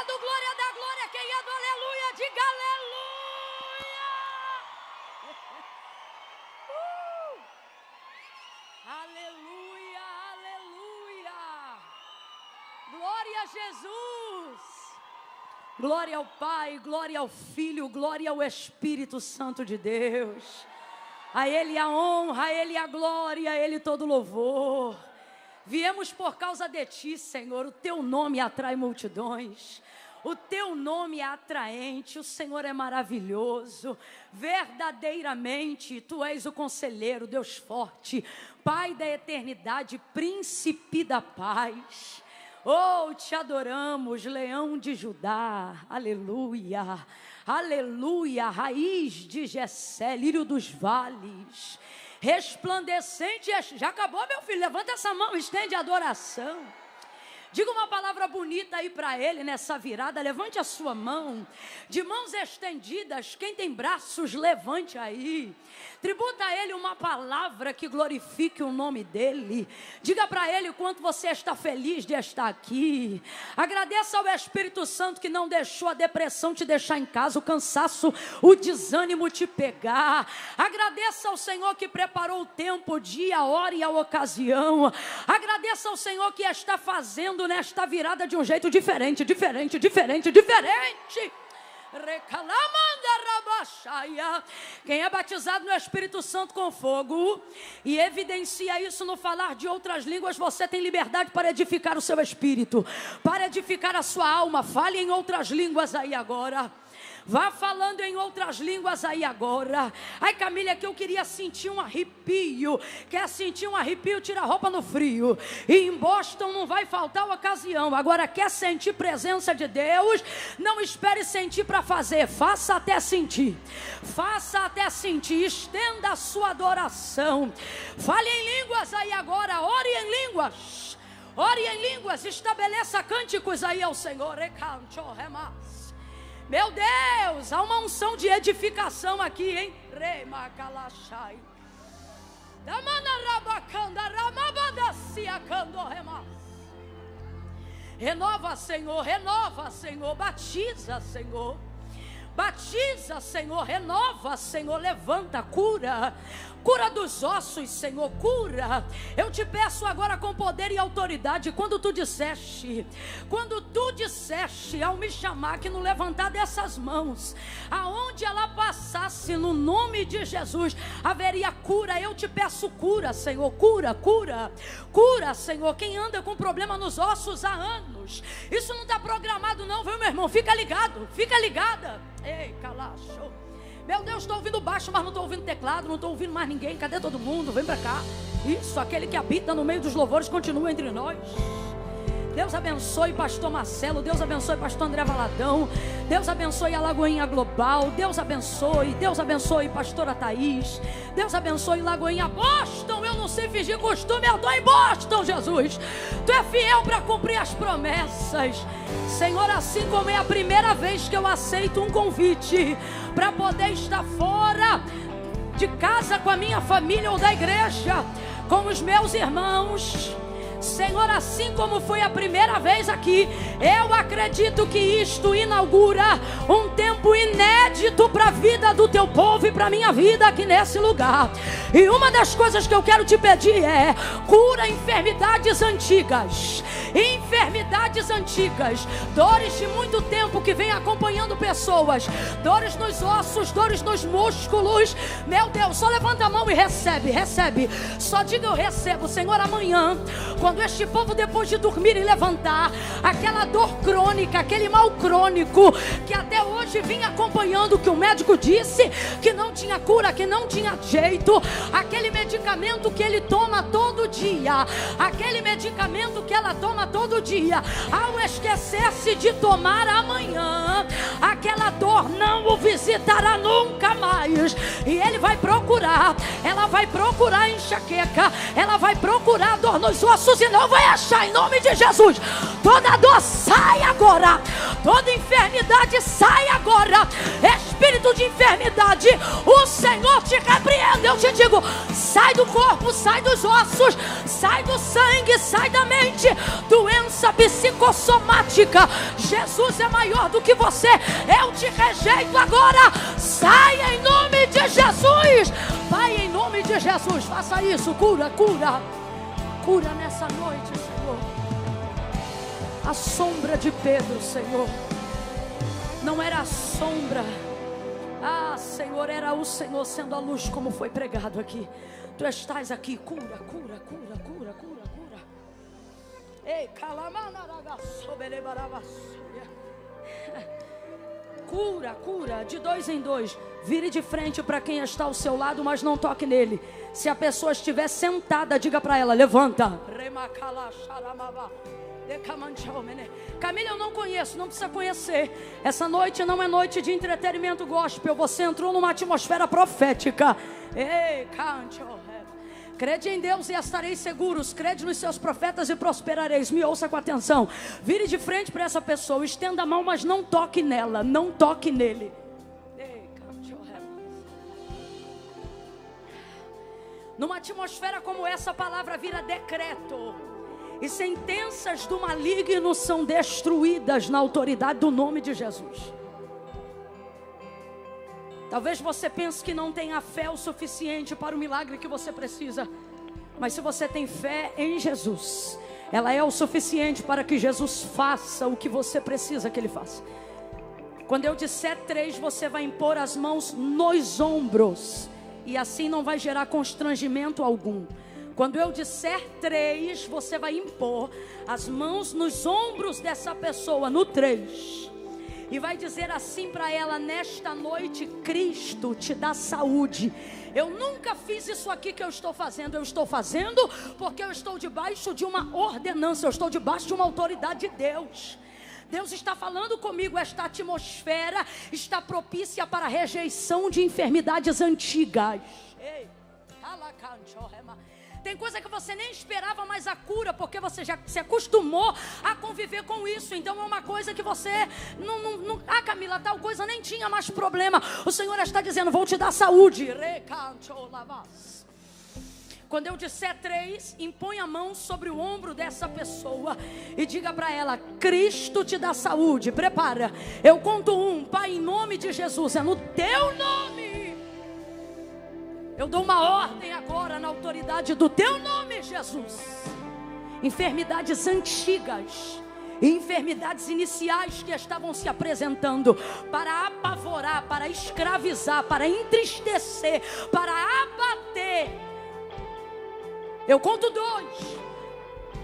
é do glória da glória, quem é do aleluia, diga aleluia. Aleluia, aleluia. Glória a Jesus. Glória ao Pai, glória ao Filho, glória ao Espírito Santo de Deus. A Ele a honra, a Ele a glória, a Ele todo louvor. Viemos por causa de Ti, Senhor. O Teu nome atrai multidões. O Teu nome é atraente. O Senhor é maravilhoso. Verdadeiramente, Tu és o conselheiro, Deus forte, Pai da eternidade, príncipe da paz. Oh, Te adoramos, Leão de Judá. Aleluia. Aleluia, raiz de Jessé, lírio dos vales, resplandecente. Já acabou, meu filho? Levanta essa mão, estende a adoração. Diga uma palavra bonita aí para Ele nessa virada. Levante a sua mão, de mãos estendidas. Quem tem braços, levante aí. Tributa a Ele uma palavra que glorifique o nome dEle. Diga para Ele o quanto você está feliz de estar aqui. Agradeça ao Espírito Santo que não deixou a depressão te deixar em casa, o cansaço, o desânimo te pegar. Agradeça ao Senhor que preparou o tempo, o dia, a hora e a ocasião. Agradeça ao Senhor que está fazendo nesta virada de um jeito diferente. Quem é batizado no Espírito Santo com fogo e evidencia isso no falar de outras línguas, você tem liberdade para edificar o seu espírito, para edificar a sua alma. Fale em outras línguas aí agora. Vá falando em outras línguas aí agora. Ai, Camila, que eu queria sentir um arrepio. Quer sentir um arrepio? Tira a roupa no frio. E em Boston não vai faltar a ocasião. Agora, quer sentir presença de Deus? Não espere sentir para fazer. Faça até sentir. Faça até sentir. Estenda a sua adoração. Fale em línguas aí agora. Ore em línguas. Ore em línguas. Estabeleça cânticos aí ao Senhor. Meu Deus, há uma unção de edificação aqui, hein? Renova, Senhor, renova, Senhor, batiza, Senhor. Batiza, Senhor, renova, Senhor, levanta, cura. Cura dos ossos, Senhor, cura. Eu te peço agora com poder e autoridade, quando tu disseste ao me chamar, que no levantar dessas mãos, aonde ela passasse, no nome de Jesus, haveria cura. Eu te peço cura, Senhor, cura, Senhor. Quem anda com problema nos ossos há anos, isso não está programado não, viu, meu irmão? Fica ligado, fica ligada. Ei, calacho. Meu Deus, estou ouvindo baixo, mas não estou ouvindo teclado, não estou ouvindo mais ninguém. Cadê todo mundo? Vem para cá. Isso, aquele que habita no meio dos louvores continua entre nós. Deus abençoe pastor Marcelo, Deus abençoe pastor André Valadão, Deus abençoe a Lagoinha Global, Deus abençoe pastora Thaís, Deus abençoe Lagoinha Boston. Eu não sei fingir costume, eu estou em Boston, Jesus. Tu é fiel para cumprir as promessas, Senhor, assim como é a primeira vez que eu aceito um convite para poder estar fora de casa com a minha família ou da igreja, com os meus irmãos. Senhor, assim como foi a primeira vez aqui, eu acredito que isto inaugura um tempo inédito para a vida do teu povo e para a minha vida aqui nesse lugar. E uma das coisas que eu quero te pedir é: cura enfermidades antigas. Dores de muito tempo que vem acompanhando pessoas, dores nos ossos, dores nos músculos. Meu Deus, só levanta a mão e recebe. Só diga: eu recebo, Senhor. Amanhã, quando este povo, depois de dormir e levantar, aquela dor crônica, aquele mal crônico que até hoje vinha acompanhando, que o médico disse que não tinha cura, que não tinha jeito, aquele medicamento que ele toma todo dia, aquele medicamento que ela toma todo dia, ao esquecer-se de tomar amanhã, aquela dor não o visitará nunca mais. E ele vai procurar, ela vai procurar enxaqueca, ela vai procurar dor nos ossos e não vai achar, em nome de Jesus. Toda dor sai agora, toda enfermidade sai agora. espírito de enfermidade, o Senhor te repreende. Eu te digo, sai do corpo, sai dos ossos, sai do sangue, sai da mente. Doença psicossomática, Jesus é maior do que você. Eu te rejeito agora. Sai em nome de Jesus. Pai, em nome de Jesus, faça isso. Cura, cura, cura nessa noite, Senhor. A sombra de Pedro, Senhor, não era a sombra. Ah, Senhor, era o Senhor sendo a luz, como foi pregado aqui. Tu estás aqui. Cura, cura, cura, cura, cura, cura. Ei, cura, cura, de 2 em 2. Vire de frente para quem está ao seu lado, mas não toque nele. Se a pessoa estiver sentada, diga para ela, levanta. Camila, eu não conheço, não precisa conhecer. Essa noite não é noite de entretenimento gospel. Você entrou numa atmosfera profética. Ei, crede em Deus e estareis seguros. Crede nos seus profetas e prosperareis. Me ouça com atenção. Vire de frente para essa pessoa. Estenda a mão, mas não toque nela. Não toque nele. Numa atmosfera como essa, a palavra vira decreto. E sentenças do maligno são destruídas na autoridade do nome de Jesus. Talvez você pense que não tenha fé o suficiente para o milagre que você precisa. Mas se você tem fé em Jesus, ela é o suficiente para que Jesus faça o que você precisa que Ele faça. Quando eu disser 3, você vai impor as mãos nos ombros. E assim não vai gerar constrangimento algum. Quando eu disser 3, você vai impor as mãos nos ombros dessa pessoa, no 3. E vai dizer assim para ela: nesta noite Cristo te dá saúde. Eu nunca fiz isso aqui que eu estou fazendo. Eu estou fazendo porque eu estou debaixo de uma ordenança. Eu estou debaixo de uma autoridade de Deus. Deus está falando comigo. Esta atmosfera está propícia para a rejeição de enfermidades antigas. Ei, tem coisa que você nem esperava, mas a cura, porque você já se acostumou a conviver com isso. Então é uma coisa que você não ah, Camila, tal coisa nem tinha mais problema. O Senhor está dizendo: vou te dar saúde. Quando eu disser 3, impõe a mão sobre o ombro dessa pessoa e diga para ela: Cristo te dá saúde. Prepara, eu conto 1. Pai, em nome de Jesus, é no teu nome. Eu dou uma ordem agora na autoridade do teu nome, Jesus. Enfermidades antigas e enfermidades iniciais que estavam se apresentando para apavorar, para escravizar, para entristecer, para abater. Eu conto 2.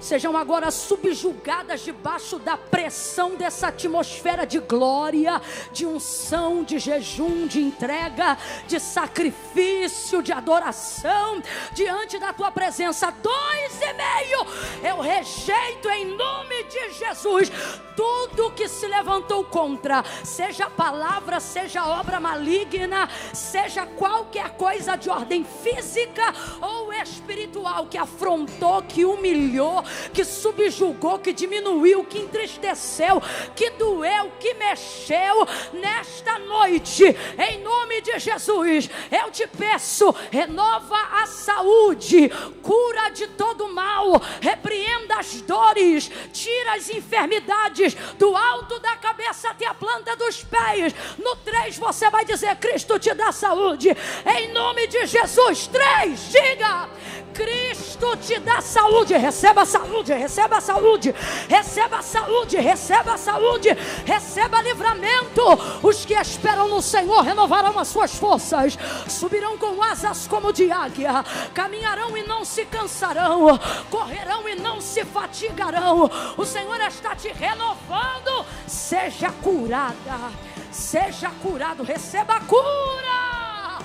Sejam agora subjugadas debaixo da pressão dessa atmosfera de glória, de unção, de jejum, de entrega, de sacrifício, de adoração, diante da tua presença. 2,5. Eu rejeito em nome de Jesus tudo que se levantou contra, seja palavra, seja obra maligna, seja qualquer coisa de ordem física ou espiritual que afrontou, que humilhou, que subjugou, que diminuiu, que entristeceu, que doeu, que mexeu. Nesta noite, em nome de Jesus, eu te peço: renova a saúde, cura de todo mal, repreenda as dores, tira as enfermidades do alto da cabeça até a planta dos pés. No 3 você vai dizer: Cristo te dá saúde, em nome de Jesus. 3, diga: Cristo te dá saúde. Receba saúde, receba saúde, receba saúde, receba saúde, receba livramento. Os que esperam no Senhor renovarão as suas forças, subirão com asas como de águia, caminharão e não se cansarão, correrão e não se fatigarão. O Senhor está te renovando. Seja curada, seja curado, receba a cura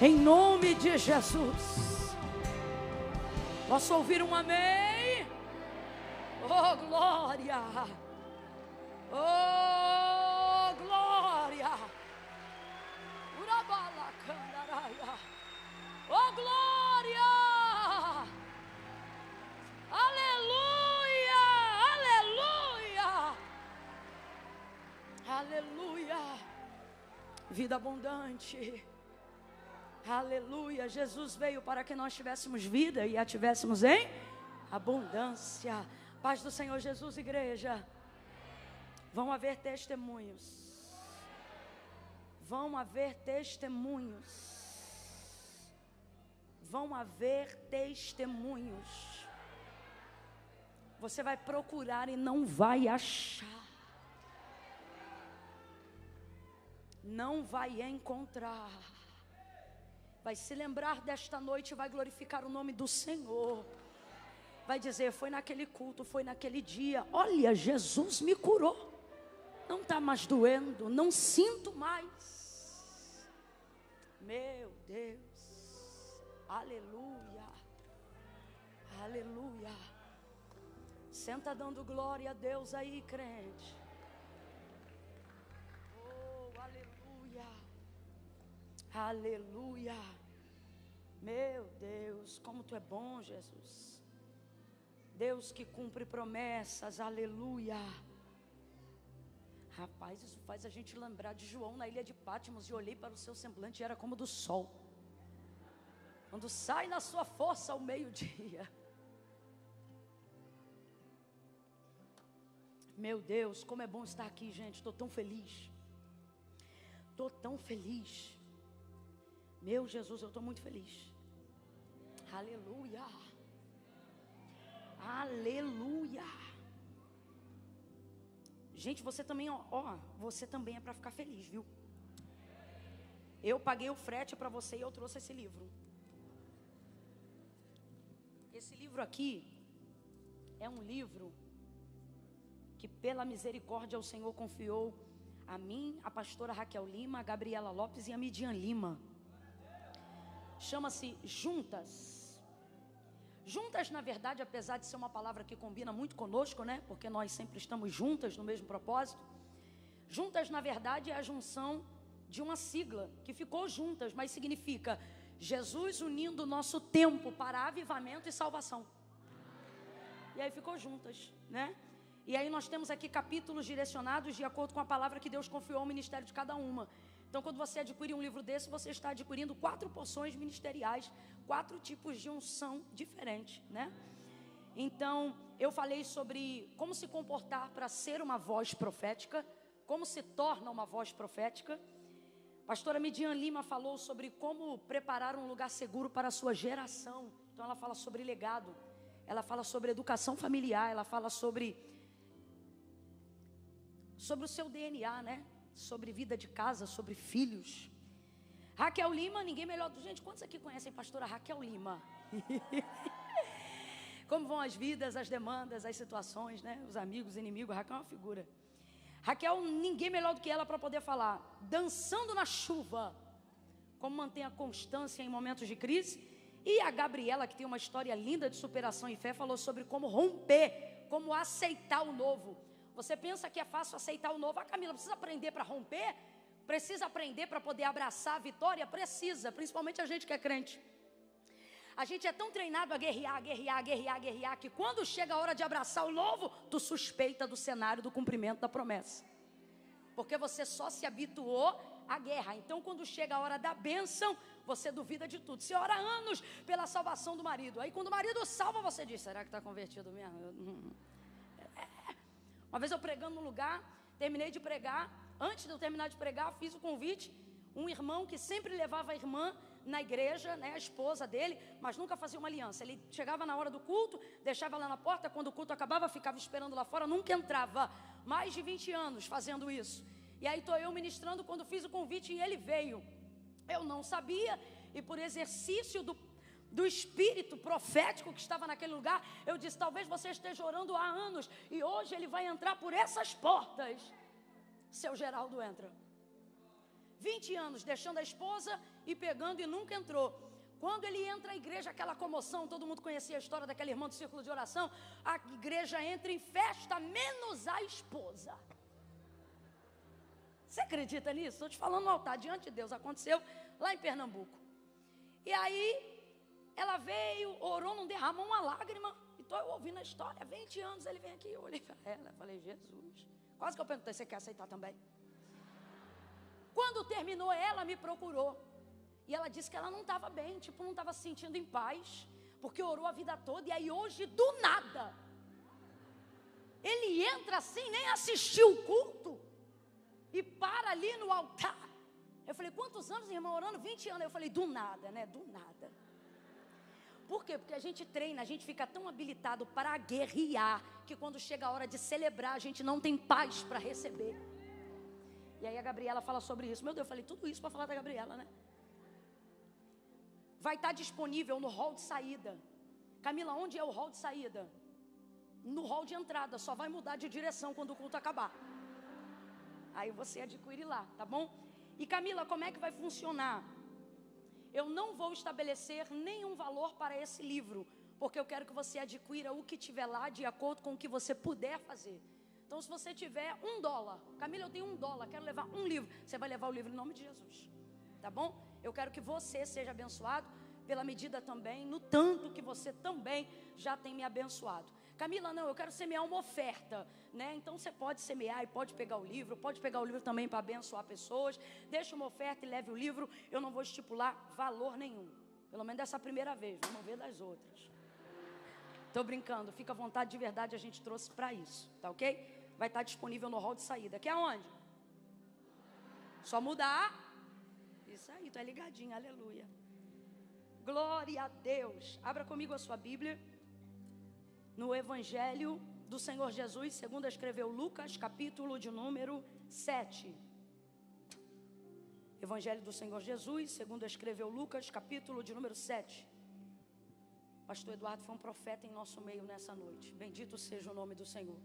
em nome de Jesus. Posso ouvir um amém? Oh, glória! Oh, glória! Oh, glória! Aleluia! Aleluia! Aleluia! vida abundante. Aleluia. Jesus veio para que nós tivéssemos vida e a tivéssemos em abundância. Paz do Senhor Jesus, igreja. Vão haver testemunhos. Vão haver testemunhos. Vão haver testemunhos. Você vai procurar e não vai achar. Não vai encontrar. Vai se lembrar desta noite e vai glorificar o nome do Senhor. Vai dizer, foi naquele culto, foi naquele dia. Olha, Jesus me curou. Não está mais doendo, não sinto mais. Meu Deus. Aleluia. Aleluia. Senta dando glória a Deus aí, crente. Oh, aleluia. Aleluia. Meu Deus, como tu é bom, Jesus. Deus que cumpre promessas, aleluia. Rapaz, isso faz a gente lembrar de João na ilha de Patmos. E olhei para o seu semblante e era como do sol, quando sai na sua força ao meio-dia. Meu Deus, como é bom estar aqui, gente. Estou tão feliz. Estou tão feliz. Meu Jesus, eu estou muito feliz. Aleluia. Aleluia. Gente, você também, você também é para ficar feliz, viu? Eu paguei o frete para você e eu trouxe esse livro. Esse livro aqui é um livro que pela misericórdia o Senhor confiou a mim, a pastora Raquel Lima, a Gabriela Lopes e a Midian Lima. Chama-se Juntas. Juntas, na verdade, apesar de ser uma palavra que combina muito conosco, né? Porque nós sempre estamos juntas no mesmo propósito. Juntas, na verdade, é a junção de uma sigla que ficou juntas, mas significa Jesus unindo o nosso tempo para avivamento e salvação. E aí ficou juntas, né? E aí nós temos aqui capítulos direcionados de acordo com a palavra que Deus confiou ao ministério de cada uma. Então, quando você adquirir um livro desse, você está adquirindo 4 porções ministeriais, 4 tipos de unção diferentes, né? Então, eu falei sobre como se comportar para ser uma voz profética, como se torna uma voz profética. Pastora Midian Lima falou sobre como preparar um lugar seguro para a sua geração. Então, ela fala sobre legado, ela fala sobre educação familiar, ela fala sobre o seu DNA, né? Sobre vida de casa, sobre filhos. Raquel Lima, ninguém melhor do... Gente, quantos aqui conhecem a pastora Raquel Lima? Como vão as vidas, as demandas, as situações, né? Os amigos, os inimigos. Raquel é uma figura. Raquel, ninguém melhor do que ela para poder falar. Dançando na chuva, como manter a constância em momentos de crise. E a Gabriela, que tem uma história linda de superação e fé, falou sobre como romper, como aceitar o novo. Você pensa que é fácil aceitar o novo? Camila, precisa aprender para romper? Precisa aprender para poder abraçar a vitória? Precisa, principalmente a gente que é crente. A gente é tão treinado a guerrear, que quando chega a hora de abraçar o novo, tu suspeita do cenário do cumprimento da promessa. Porque você só se habituou à guerra. Então, quando chega a hora da bênção, você duvida de tudo. Você ora anos pela salvação do marido. Aí, quando o marido salva, você diz, será que está convertido mesmo? Uma vez eu pregando num lugar, terminei de pregar. Antes de eu terminar de pregar, fiz o convite. Um irmão que sempre levava a irmã na igreja, né, a esposa dele, mas nunca fazia uma aliança. Ele chegava na hora do culto, deixava lá na porta. Quando o culto acabava, ficava esperando lá fora, nunca entrava. Mais de 20 anos fazendo isso. E aí estou eu ministrando quando fiz o convite e ele veio. Eu não sabia, e por exercício do espírito profético que estava naquele lugar, eu disse, talvez você esteja orando há anos, e hoje ele vai entrar por essas portas. Seu Geraldo entra. 20 anos, deixando a esposa e pegando e nunca entrou. Quando ele entra na igreja, aquela comoção, todo mundo conhecia a história daquela irmã do círculo de oração, a igreja entra em festa, menos a esposa. Você acredita nisso? Estou te falando no altar, diante de Deus, aconteceu lá em Pernambuco. E aí, ela veio, orou, não derramou uma lágrima. E estou ouvindo a história, 20 anos ele vem aqui. Eu olhei para ela, falei, Jesus. Quase que eu perguntei, você quer aceitar também? Quando terminou, ela me procurou. E ela disse que ela não estava bem, tipo, não estava se sentindo em paz, porque orou a vida toda. E aí hoje, do nada, ele entra assim, nem assistiu o culto, e para ali no altar. Eu falei, quantos anos, irmão, orando? 20 anos. Eu falei, do nada, né? Do nada. Por quê? Porque a gente treina, a gente fica tão habilitado para guerrear, que quando chega a hora de celebrar, a gente não tem paz para receber. E aí a Gabriela fala sobre isso. Meu Deus, eu falei tudo isso para falar da Gabriela, né? Vai estar disponível no hall de saída. Camila, onde é o hall de saída? No hall de entrada, só vai mudar de direção quando o culto acabar. Aí você adquire lá, tá bom? E Camila, como é que vai funcionar? Eu não vou estabelecer nenhum valor para esse livro, porque eu quero que você adquira o que tiver lá de acordo com o que você puder fazer. Então, se você tiver $1, Camila, eu tenho $1, quero levar um livro, você vai levar o livro em nome de Jesus, tá bom? Eu quero que você seja abençoado pela medida também, no tanto que você também já tem me abençoado. Camila, não, eu quero semear uma oferta, né? Então você pode semear e pode pegar o livro também para abençoar pessoas. Deixa uma oferta e leve o livro. Eu não vou estipular valor nenhum, pelo menos dessa primeira vez, vamos ver das outras. Estou brincando, fica à vontade, de verdade, a gente trouxe para isso, tá ok? Vai estar disponível no hall de saída. Aqui aonde? Só mudar. Isso aí, tu é ligadinho, aleluia. Glória a Deus. Abra comigo a sua Bíblia. No Evangelho do Senhor Jesus, segundo escreveu Lucas, capítulo de número 7. Evangelho do Senhor Jesus, segundo escreveu Lucas, capítulo de número 7. Pastor Eduardo foi um profeta em nosso meio nessa noite. Bendito seja o nome do Senhor.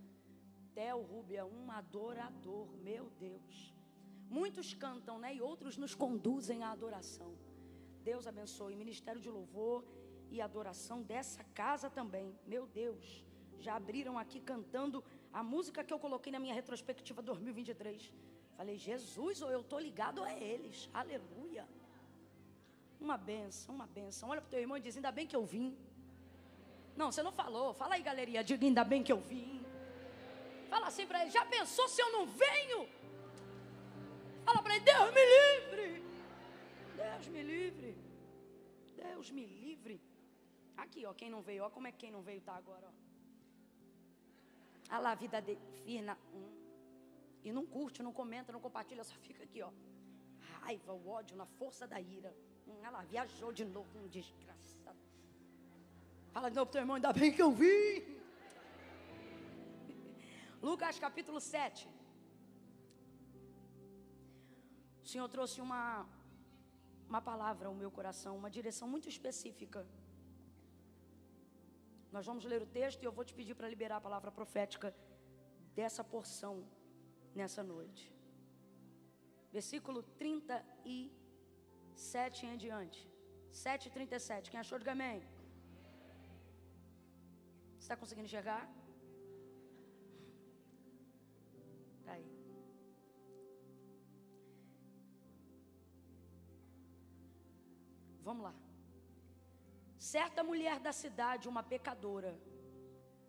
Theo Rúbia, um adorador, meu Deus. Muitos cantam, né? E outros nos conduzem à adoração. Deus abençoe. Ministério de louvor e adoração dessa casa também. Meu Deus, já abriram aqui cantando a música que eu coloquei na minha retrospectiva 2023. Falei, Jesus, ou eu estou ligado a eles. Aleluia. Uma bênção, uma bênção. Olha para o teu irmão e diz, ainda bem que eu vim. Não, você não falou. Fala aí, galeria, diga, ainda bem que eu vim. Fala assim para ele, já pensou se eu não venho? Fala para ele, Deus me livre. Deus me livre. Deus me livre. Aqui, ó, quem não veio, ó, como é que quem não veio tá agora, ó. Olha lá a vida dele, firna. E não curte, não comenta, não compartilha, só fica aqui, ó. Raiva, o ódio, na força da ira. Olha lá, viajou de novo, um desgraçado. Fala de novo pro teu irmão, ainda bem que eu vim. Lucas capítulo 7. O Senhor trouxe uma palavra ao meu coração, uma direção muito específica. Nós vamos ler o texto e eu vou te pedir para liberar a palavra profética dessa porção nessa noite. Versículo 37 em diante. 7:37. Quem achou, diga amém. Você está conseguindo enxergar? Está aí. Vamos lá. Certa mulher da cidade, uma pecadora,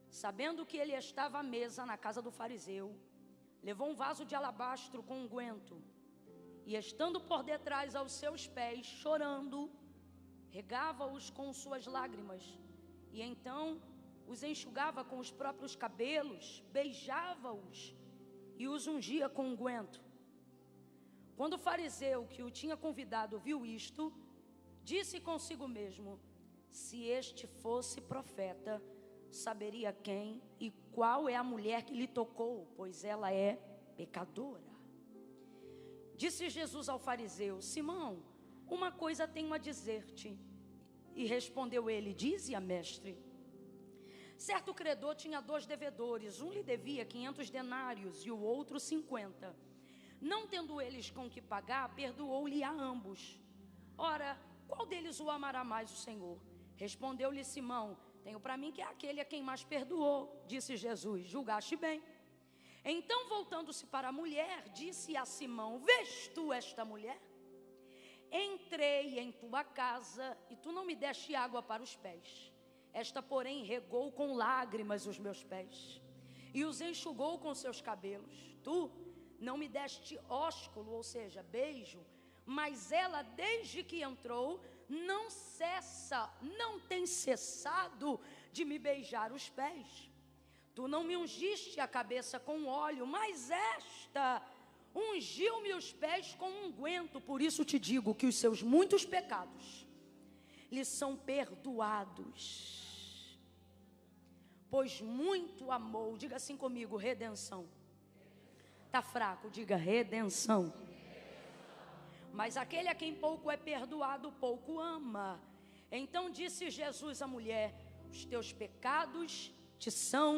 sabendo que ele estava à mesa na casa do fariseu, levou um vaso de alabastro com unguento, e estando por detrás aos seus pés, chorando, regava-os com suas lágrimas, e então os enxugava com os próprios cabelos, beijava-os e os ungia com unguento. Quando o fariseu que o tinha convidado viu isto, disse consigo mesmo, se este fosse profeta, saberia quem e qual é a mulher que lhe tocou, pois ela é pecadora. Disse Jesus ao fariseu, Simão, uma coisa tenho a dizer-te. E respondeu ele, dize-a, mestre. Certo credor tinha 2 devedores, um lhe devia 500 denários e o outro 50. Não tendo eles com que pagar, perdoou-lhe a ambos. Ora, qual deles o amará mais o Senhor? Respondeu-lhe Simão, tenho para mim que é aquele a quem mais perdoou. Disse Jesus, julgaste bem. Então voltando-se para a mulher, disse a Simão, vês tu esta mulher? Entrei em tua casa e tu não me deste água para os pés. Esta porém regou com lágrimas os meus pés e os enxugou com seus cabelos. Tu não me deste ósculo, ou seja, beijo, mas ela, desde que entrou, não tem cessado de me beijar os pés. Tu não me ungiste a cabeça com óleo, mas esta ungiu-me os pés com unguento. Por isso te digo que os seus muitos pecados lhe são perdoados, pois muito amou. Diga assim comigo, redenção. Está fraco, diga redenção. Mas aquele a quem pouco é perdoado, pouco ama. Então disse Jesus à mulher: os teus pecados te são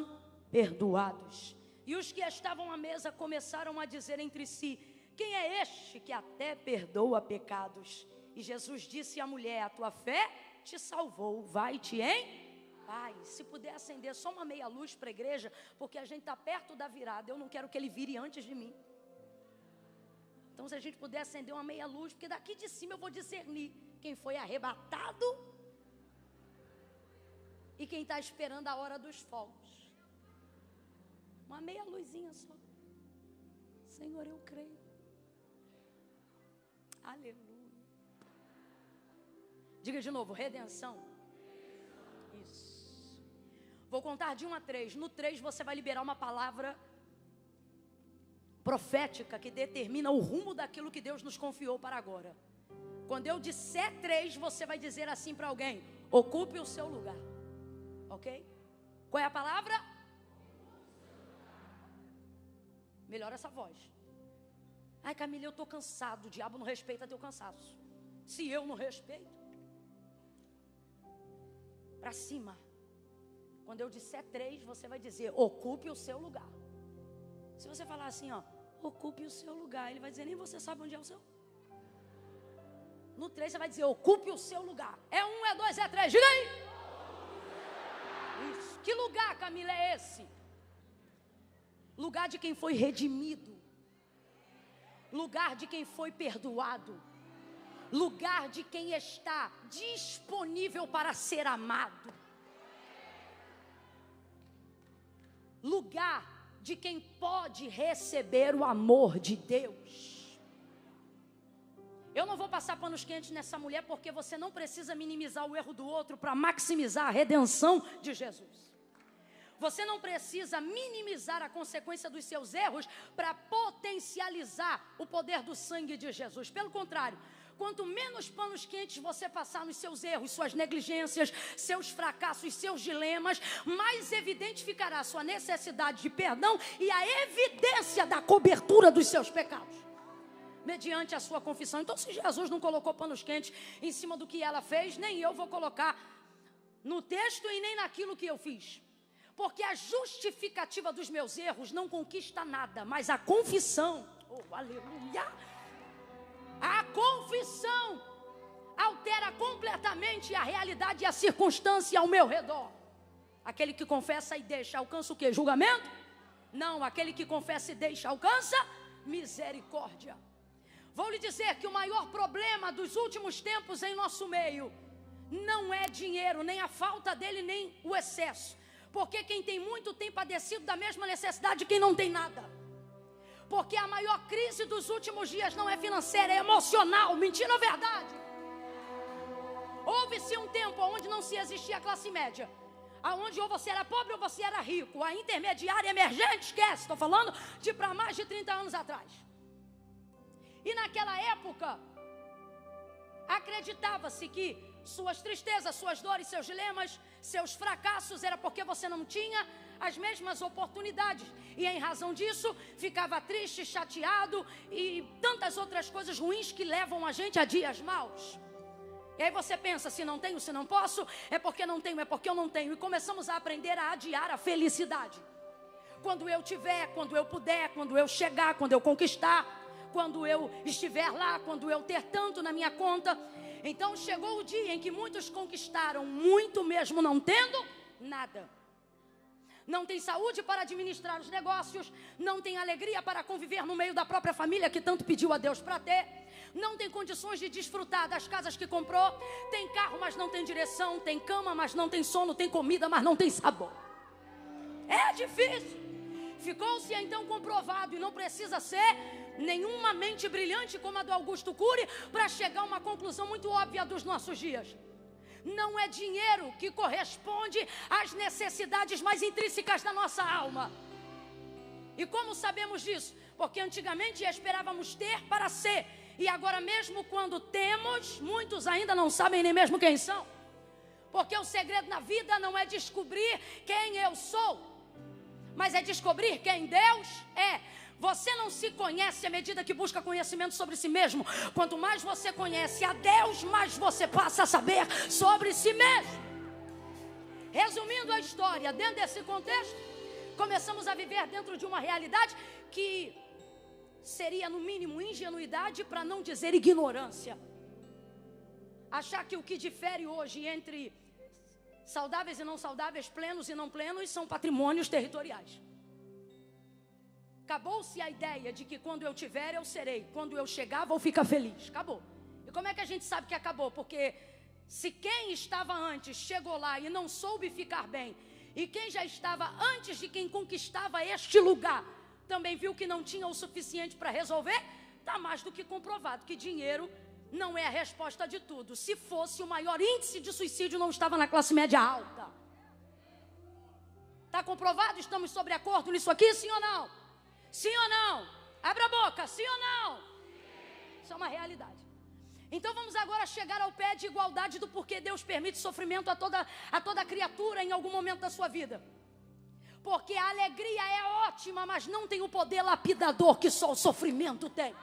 perdoados. E os que estavam à mesa começaram a dizer entre si: quem é este que até perdoa pecados? E Jesus disse à mulher: a tua fé te salvou, vai-te em paz. Se puder acender só uma meia luz para a igreja, porque a gente está perto da virada, eu não quero que ele vire antes de mim. Então se a gente puder acender uma meia luz, porque daqui de cima eu vou discernir quem foi arrebatado e quem está esperando a hora dos fogos. Uma meia luzinha só. Senhor, eu creio. Aleluia. Diga de novo, redenção. Isso. Vou contar de 1 a 3. No 3 você vai liberar uma palavra profética que determina o rumo daquilo que Deus nos confiou para agora. Quando eu disser 3, você vai dizer assim para alguém: ocupe o seu lugar. Ok? Qual é a palavra? Melhora essa voz. Ai, Camila, eu estou cansado. O diabo não respeita teu cansaço. Se eu não respeito, para cima. Quando eu disser 3, você vai dizer: ocupe o seu lugar. Se você falar assim, ó, ocupe o seu lugar, ele vai dizer: nem você sabe onde é o seu. No 3 você vai dizer: ocupe o seu lugar. É 1, é 2, é 3, diga aí. Isso. Que lugar, Camila, é esse? Lugar de quem foi redimido, lugar de quem foi perdoado, lugar de quem está disponível para ser amado, lugar de quem pode receber o amor de Deus. Eu não vou passar panos quentes nessa mulher, porque você não precisa minimizar o erro do outro para maximizar a redenção de Jesus. Você não precisa minimizar a consequência dos seus erros para potencializar o poder do sangue de Jesus. Pelo contrário, quanto menos panos quentes você passar nos seus erros, suas negligências, seus fracassos, seus dilemas, mais evidente ficará a sua necessidade de perdão e a evidência da cobertura dos seus pecados, mediante a sua confissão. Então, se Jesus não colocou panos quentes em cima do que ela fez, nem eu vou colocar no texto e nem naquilo que eu fiz. Porque a justificativa dos meus erros não conquista nada, mas a confissão, oh, aleluia, a confissão altera completamente a realidade e a circunstância ao meu redor. Aquele que confessa e deixa alcança o quê? Julgamento? Não, aquele que confessa e deixa alcança misericórdia. Vou lhe dizer que o maior problema dos últimos tempos em nosso meio não é dinheiro, nem a falta dele, nem o excesso. Porque quem tem muito tem padecido da mesma necessidade de quem não tem nada. Porque a maior crise dos últimos dias não é financeira, é emocional. Mentira ou verdade? Houve-se um tempo onde não se existia a classe média, aonde ou você era pobre ou você era rico. A intermediária emergente, esquece, estou falando de para mais de 30 anos atrás. E naquela época, acreditava-se que suas tristezas, suas dores, seus dilemas, seus fracassos era porque você não tinha as mesmas oportunidades. E em razão disso, ficava triste, chateado e tantas outras coisas ruins que levam a gente a dias maus. E aí você pensa, se não tenho, se não posso, é porque não tenho, é porque eu não tenho. E começamos a aprender a adiar a felicidade. Quando eu tiver, quando eu puder, quando eu chegar, quando eu conquistar, quando eu estiver lá, quando eu ter tanto na minha conta. Então chegou o dia em que muitos conquistaram muito mesmo não tendo nada. Não tem saúde para administrar os negócios, não tem alegria para conviver no meio da própria família que tanto pediu a Deus para ter, não tem condições de desfrutar das casas que comprou, tem carro, mas não tem direção, tem cama, mas não tem sono, tem comida, mas não tem sabor. É difícil. Ficou-se então comprovado, e não precisa ser nenhuma mente brilhante como a do Augusto Cury para chegar a uma conclusão muito óbvia dos nossos dias. Não é dinheiro que corresponde às necessidades mais intrínsecas da nossa alma. E como sabemos disso? Porque antigamente esperávamos ter para ser, e agora mesmo quando temos, muitos ainda não sabem nem mesmo quem são. Porque o segredo na vida não é descobrir quem eu sou, mas é descobrir quem Deus é. Você não se conhece à medida que busca conhecimento sobre si mesmo. Quanto mais você conhece a Deus, mais você passa a saber sobre si mesmo. Resumindo a história, dentro desse contexto, começamos a viver dentro de uma realidade que seria no mínimo ingenuidade, para não dizer ignorância. Achar que o que difere hoje entre saudáveis e não saudáveis, plenos e não plenos, são patrimônios territoriais. Acabou-se a ideia de que quando eu tiver, eu serei. Quando eu chegar, vou ficar feliz. Acabou. E como é que a gente sabe que acabou? Porque se quem estava antes chegou lá e não soube ficar bem, e quem já estava antes de quem conquistava este lugar, também viu que não tinha o suficiente para resolver, está mais do que comprovado que dinheiro não é a resposta de tudo. Se fosse, o maior índice de suicídio não estava na classe média alta. Está comprovado? Estamos sobre acordo nisso aqui, sim ou não? Sim ou não? Abra a boca, sim ou não? Isso é uma realidade. Então vamos agora chegar ao pé de igualdade do porquê Deus permite sofrimento a toda criatura em algum momento da sua vida. Porque a alegria é ótima, mas não tem o poder lapidador que só o sofrimento tem.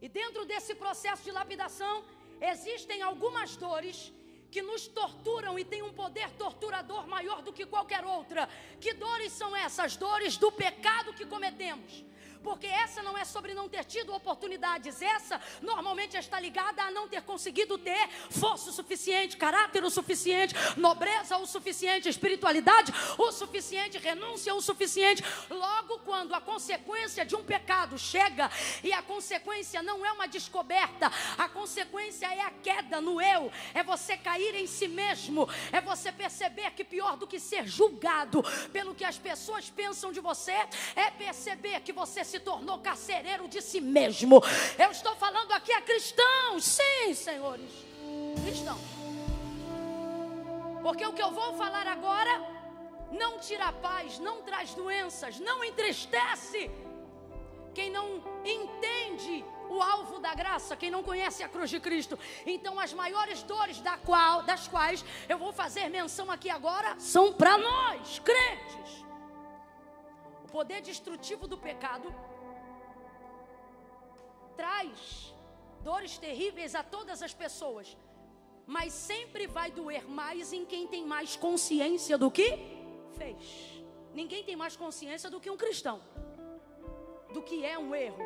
E dentro desse processo de lapidação, existem algumas dores que nos torturam e têm um poder torturador maior do que qualquer outra. Que dores são essas? Dores do pecado que cometemos. Porque essa não é sobre não ter tido oportunidades. Essa normalmente está ligada a não ter conseguido ter força o suficiente, caráter o suficiente, nobreza o suficiente, espiritualidade o suficiente, renúncia o suficiente. Logo, quando a consequência de um pecado chega, e a consequência não é uma descoberta, a consequência é a queda no eu, é você cair em si mesmo, é você perceber que pior do que ser julgado pelo que as pessoas pensam de você, é perceber que você se tornou carcereiro de si mesmo. Eu estou falando aqui a cristãos, sim, senhores, cristãos. Porque o que eu vou falar agora não tira paz, não traz doenças, não entristece quem não entende o alvo da graça, quem não conhece a cruz de Cristo. Então as maiores dores das quais eu vou fazer menção aqui agora são para nós, crentes. O poder destrutivo do pecado traz dores terríveis a todas as pessoas, mas sempre vai doer mais em quem tem mais consciência do que fez. Ninguém tem mais consciência do que um cristão, do que é um erro,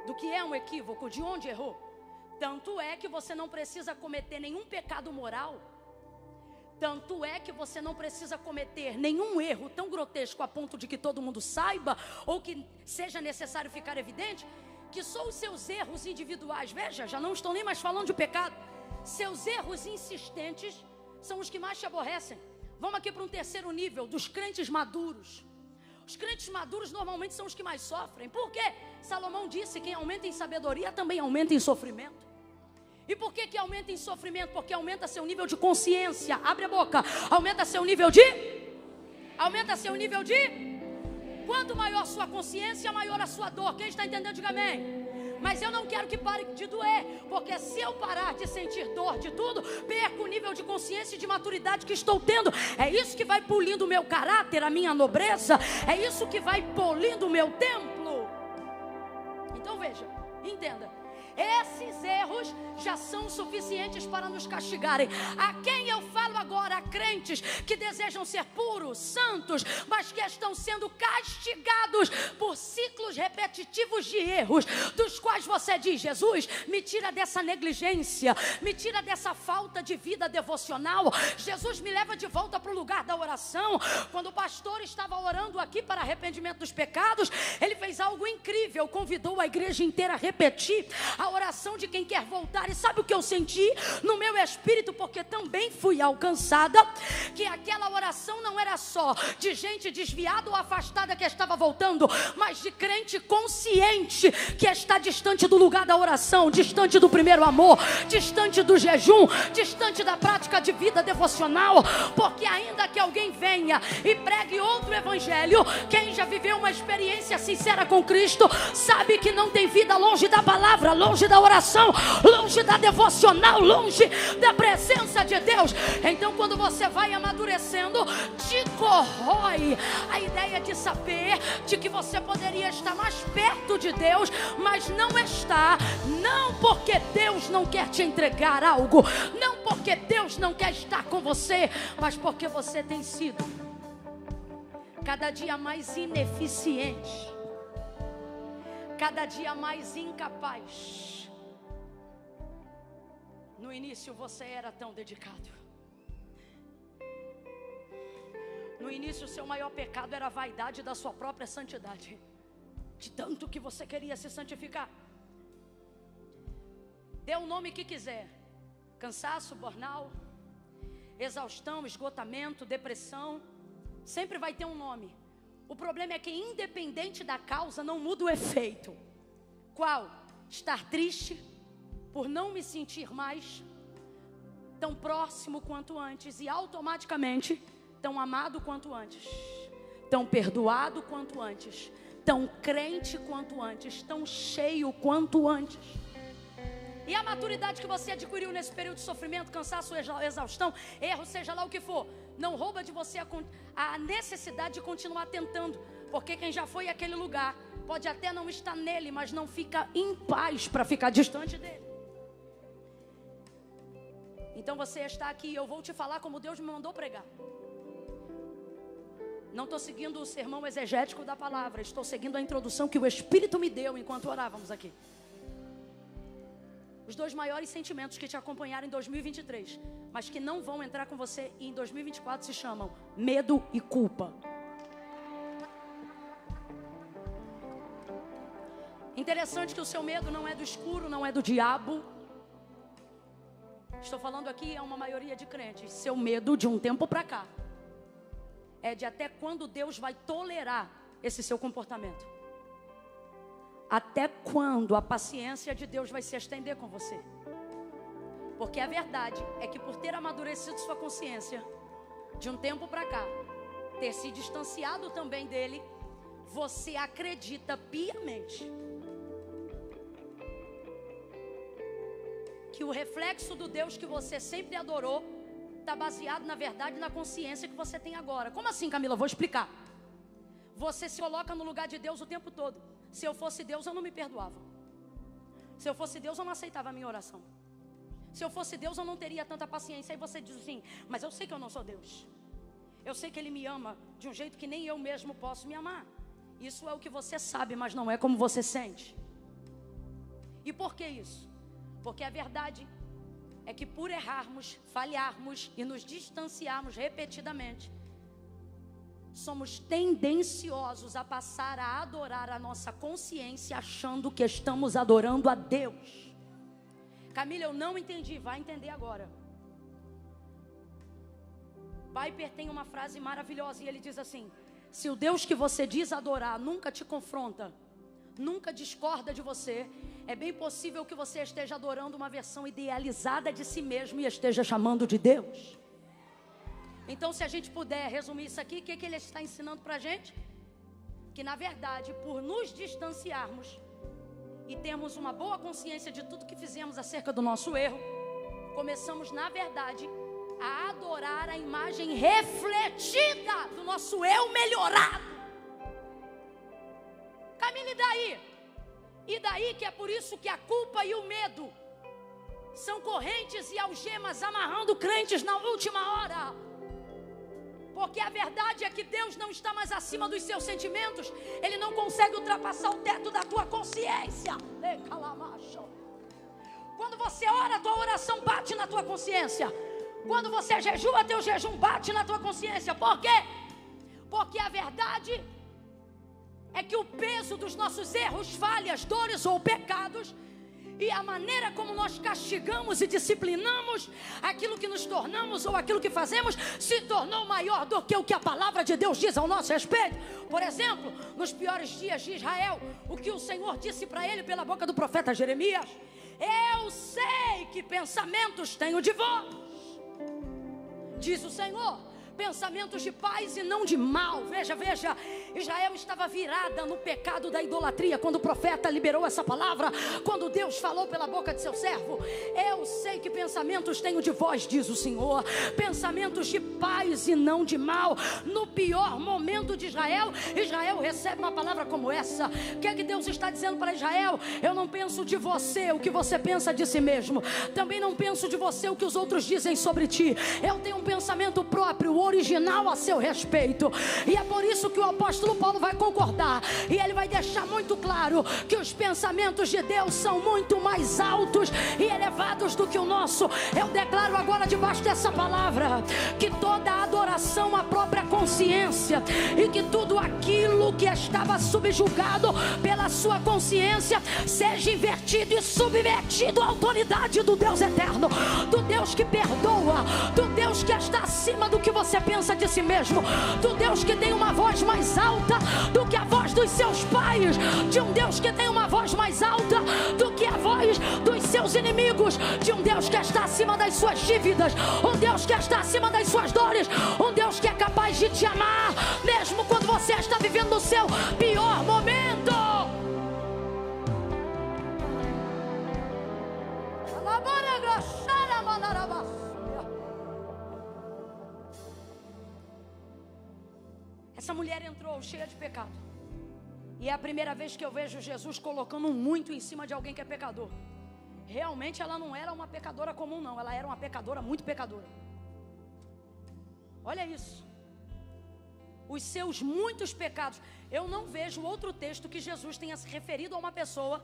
do que é um equívoco, de onde errou. Tanto é que você não precisa cometer nenhum pecado moral. Tanto é que você não precisa cometer nenhum erro tão grotesco a ponto de que todo mundo saiba, ou que seja necessário ficar evidente, que só os seus erros individuais, veja, já não estou nem mais falando de pecado, seus erros insistentes são os que mais te aborrecem. Vamos aqui para um terceiro nível, dos crentes maduros. Os crentes maduros normalmente são os que mais sofrem. Por quê? Salomão disse: quem aumenta em sabedoria também aumenta em sofrimento. E por que aumenta em sofrimento? Porque aumenta seu nível de consciência. Abre a boca. Aumenta seu nível de? Aumenta seu nível de? Quanto maior sua consciência, maior a sua dor. Quem está entendendo, diga amém. Mas eu não quero que pare de doer, porque se eu parar de sentir dor de tudo, perco o nível de consciência e de maturidade que estou tendo. É isso que vai polindo o meu caráter, a minha nobreza. É isso que vai polindo o meu templo. Então veja, entenda. Esses erros já são suficientes para nos castigarem. A quem eu falo agora? A crentes que desejam ser puros, santos, mas que estão sendo castigados por ciclos repetitivos de erros, dos quais você diz: Jesus, me tira dessa negligência, me tira dessa falta de vida devocional. Jesus, me leva de volta para o lugar da oração. Quando o pastor estava orando aqui para arrependimento dos pecados, ele fez algo incrível, convidou a igreja inteira a repetir a oração de quem quer voltar. E sabe o que eu senti no meu espírito? Porque também fui alcançada, que aquela oração não era só de gente desviada ou afastada que estava voltando, mas de crente consciente que está distante do lugar da oração, distante do primeiro amor, distante do jejum, distante da prática de vida devocional. Porque ainda que alguém venha e pregue outro evangelho, quem já viveu uma experiência sincera com Cristo sabe que não tem vida longe da palavra, longe da oração, longe da devocional, longe da presença de Deus. Então quando você vai amadurecendo, te corrói a ideia de saber de que você poderia estar mais perto de Deus, mas não está. Não porque Deus não quer te entregar algo, não porque Deus não quer estar com você, mas porque você tem sido cada dia mais ineficiente, cada dia mais incapaz. No início você era tão dedicado. No início o seu maior pecado era a vaidade da sua própria santidade, de tanto que você queria se santificar. Dê o nome que quiser: cansaço, burnout, exaustão, esgotamento, depressão. Sempre vai ter um nome. O problema é que independente da causa não muda o efeito. Qual? Estar triste por não me sentir mais tão próximo quanto antes, e automaticamente tão amado quanto antes, tão perdoado quanto antes, tão crente quanto antes, tão cheio quanto antes. E a maturidade que você adquiriu nesse período de sofrimento, cansaço, exaustão, erro, seja lá o que for, não rouba de você a necessidade de continuar tentando. Porque quem já foi àquele lugar pode até não estar nele, mas não fica em paz para ficar distante dele. Então você está aqui, eu vou te falar como Deus me mandou pregar. Não estou seguindo o sermão exegético da palavra, estou seguindo a introdução que o Espírito me deu enquanto orávamos aqui. Os dois maiores sentimentos que te acompanharam em 2023, mas que não vão entrar com você em 2024, se chamam medo e culpa. Interessante que o seu medo não é do escuro, não é do diabo. Estou falando aqui, é uma maioria de crentes. Seu medo de um tempo para cá é de até quando Deus vai tolerar esse seu comportamento. Até quando a paciência de Deus vai se estender com você. Porque a verdade é que por ter amadurecido sua consciência de um tempo para cá, ter se distanciado também dele, você acredita piamente que o reflexo do Deus que você sempre adorou está baseado na verdade, na consciência que você tem agora. Como assim, Camila? Vou explicar. Você se coloca no lugar de Deus o tempo todo. Se eu fosse Deus, eu não me perdoava. Se eu fosse Deus, eu não aceitava a minha oração. Se eu fosse Deus, eu não teria tanta paciência. Aí você diz assim: mas eu sei que eu não sou Deus. Eu sei que Ele me ama de um jeito que nem eu mesmo posso me amar. Isso é o que você sabe, mas não é como você sente. E por que isso? Porque a verdade é que por errarmos, falharmos e nos distanciarmos repetidamente, somos tendenciosos a passar a adorar a nossa consciência achando que estamos adorando a Deus. Camila, eu não entendi, vai entender agora. Piper tem uma frase maravilhosa e ele diz assim: se o Deus que você diz adorar nunca te confronta, nunca discorda de você, é bem possível que você esteja adorando uma versão idealizada de si mesmo e esteja chamando de Deus. Então, se a gente puder resumir isso aqui, o que ele está ensinando para a gente? Que na verdade, por nos distanciarmos e termos uma boa consciência de tudo que fizemos acerca do nosso erro, começamos na verdade a adorar a imagem refletida do nosso eu melhorado. Camila, e daí? E daí que é por isso que a culpa e o medo são correntes e algemas amarrando crentes na última hora. Porque a verdade é que Deus não está mais acima dos seus sentimentos. Ele não consegue ultrapassar o teto da tua consciência. Quando você ora, a tua oração bate na tua consciência. Quando você jejua, teu jejum bate na tua consciência. Por quê? Porque a verdade é que o peso dos nossos erros, falhas, dores ou pecados E a maneira como nós castigamos e disciplinamos aquilo que nos tornamos ou aquilo que fazemos se tornou maior do que o que a palavra de Deus diz ao nosso respeito. Por exemplo, nos piores dias de Israel, o que o Senhor disse para ele pela boca do profeta Jeremias: eu sei que pensamentos tenho de vós, diz o Senhor, pensamentos de paz e não de mal. Veja, Israel estava virada no pecado da idolatria quando o profeta liberou essa palavra, quando Deus falou pela boca de seu servo: eu sei que pensamentos tenho de vós, diz o Senhor, pensamentos de paz e não de mal. No pior momento de Israel, Israel recebe uma palavra como essa. O que é que Deus está dizendo para Israel? Eu não penso de você o que você pensa de si mesmo, também não penso de você o que os outros dizem sobre ti. Eu tenho um pensamento próprio, original a seu respeito. E é por isso que o apóstolo Paulo vai concordar, e ele vai deixar muito claro que os pensamentos de Deus são muito mais altos e elevados do que o nosso. Eu declaro agora, debaixo dessa palavra, que toda adoração à própria consciência e que tudo aquilo que estava subjugado pela sua consciência seja invertido e submetido à autoridade do Deus eterno, do Deus que perdoa, do Deus que está acima do que você pensa de si mesmo, do Deus que tem uma voz mais alta do que a voz dos seus pais, de um Deus que tem uma voz mais alta do que a voz dos seus inimigos, de um Deus que está acima das suas dívidas, um Deus que está acima das suas dores, um Deus que é capaz de te amar mesmo quando você está vivendo o seu pior momento. Essa mulher entrou cheia de pecado, e é a primeira vez que eu vejo Jesus colocando muito em cima de alguém que é pecador. Realmente ela não era uma pecadora comum não, ela era uma pecadora muito pecadora. Olha isso, os seus muitos pecados. Eu não vejo outro texto que Jesus tenha se referido a uma pessoa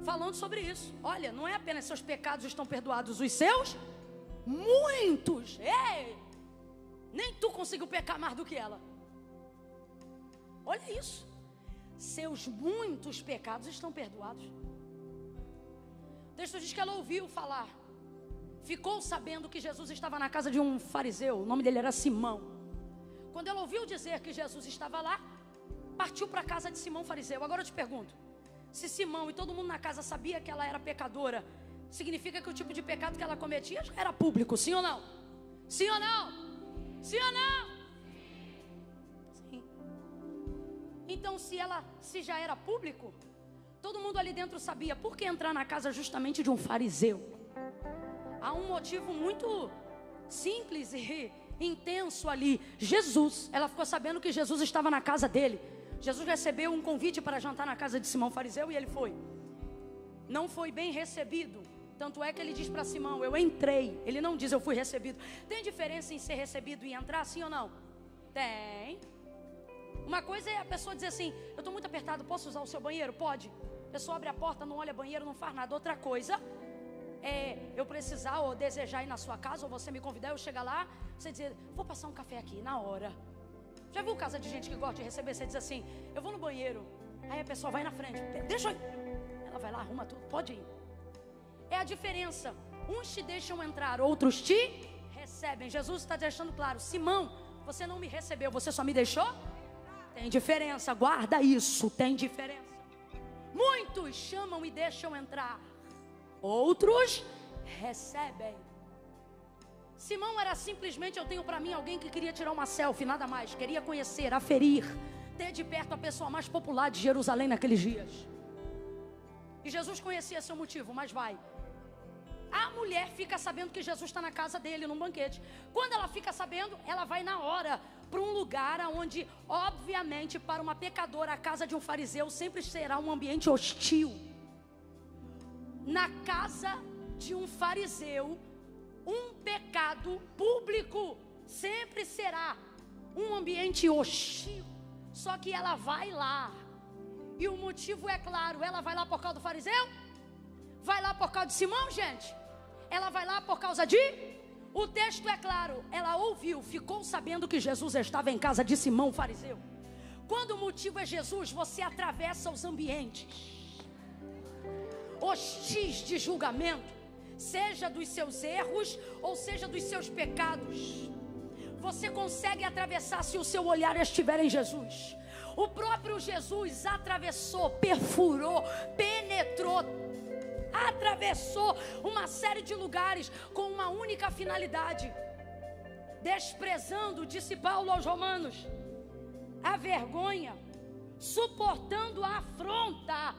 falando sobre isso. Olha, não é apenas seus pecados estão perdoados, os seus muitos. Ei, nem tu conseguiu pecar mais do que ela. Olha isso, seus muitos pecados estão perdoados. O texto diz que ela ouviu falar, ficou sabendo que Jesus estava na casa de um fariseu, o nome dele era Simão. Quando ela ouviu dizer que Jesus estava lá, partiu para a casa de Simão fariseu. Agora eu te pergunto, se Simão e todo mundo na casa sabia que ela era pecadora, significa que o tipo de pecado que ela cometia já era público, sim ou não? Sim ou não? Sim ou não? Então se já era público, todo mundo ali dentro sabia. Por que entrar na casa justamente de um fariseu? Há um motivo muito simples e intenso ali. Jesus, ela ficou sabendo que Jesus estava na casa dele. Jesus recebeu um convite para jantar na casa de Simão fariseu e ele foi. Não foi bem recebido, tanto é que ele diz para Simão: eu entrei. Ele não diz eu fui recebido. Tem diferença em ser recebido e entrar, sim ou não? Tem. Uma coisa é a pessoa dizer assim: eu estou muito apertado, posso usar o seu banheiro? Pode. A pessoa abre a porta, não olha banheiro, não faz nada. Outra coisa é eu precisar ou desejar ir na sua casa, ou você me convidar, eu chegar lá, você dizer: vou passar um café aqui, na hora. Já viu casa de gente que gosta de receber? Você diz assim: eu vou no banheiro. Aí a pessoa vai na frente, deixa eu ir. Ela vai lá, arruma tudo, pode ir. É a diferença. Uns te deixam entrar, outros te recebem. Jesus está deixando claro: Simão, você não me recebeu, você só me deixou. Tem diferença, guarda isso, tem diferença. Muitos chamam e deixam entrar, outros recebem. Simão era simplesmente: eu tenho para mim alguém que queria tirar uma selfie, nada mais. Queria conhecer, aferir, ter de perto a pessoa mais popular de Jerusalém naqueles dias. E Jesus conhecia seu motivo, mas vai. A mulher fica sabendo que Jesus está na casa dele, num banquete. Quando ela fica sabendo, ela vai na hora para um lugar onde, obviamente, para uma pecadora, a casa de um fariseu sempre será um ambiente hostil. Na casa de um fariseu, um pecado público sempre será um ambiente hostil. Só que ela vai lá, e o motivo é claro: ela vai lá por causa do fariseu? Vai lá por causa de Simão, gente? Ela vai lá por causa de... O texto é claro, ela ouviu, ficou sabendo que Jesus estava em casa de Simão fariseu. Quando o motivo é Jesus, você atravessa os ambientes. hostis de julgamento, seja dos seus erros ou seja dos seus pecados, você consegue atravessar se o seu olhar estiver em Jesus. O próprio Jesus atravessou, perfurou, penetrou, atravessou uma série de lugares com uma única finalidade: desprezando, disse Paulo aos Romanos, a vergonha, suportando a afronta,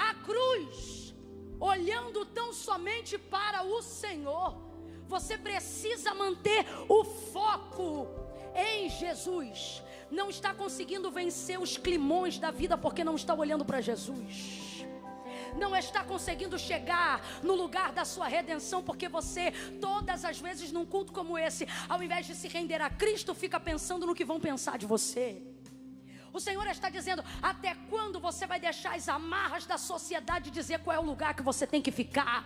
a cruz, olhando tão somente para o Senhor. Você precisa manter o foco em Jesus. Não está conseguindo vencer os climões da vida porque não está olhando para Jesus. Não está conseguindo chegar no lugar da sua redenção porque você, todas as vezes num culto como esse, ao invés de se render a Cristo, fica pensando no que vão pensar de você. O Senhor está dizendo: até quando você vai deixar as amarras da sociedade dizer qual é o lugar que você tem que ficar?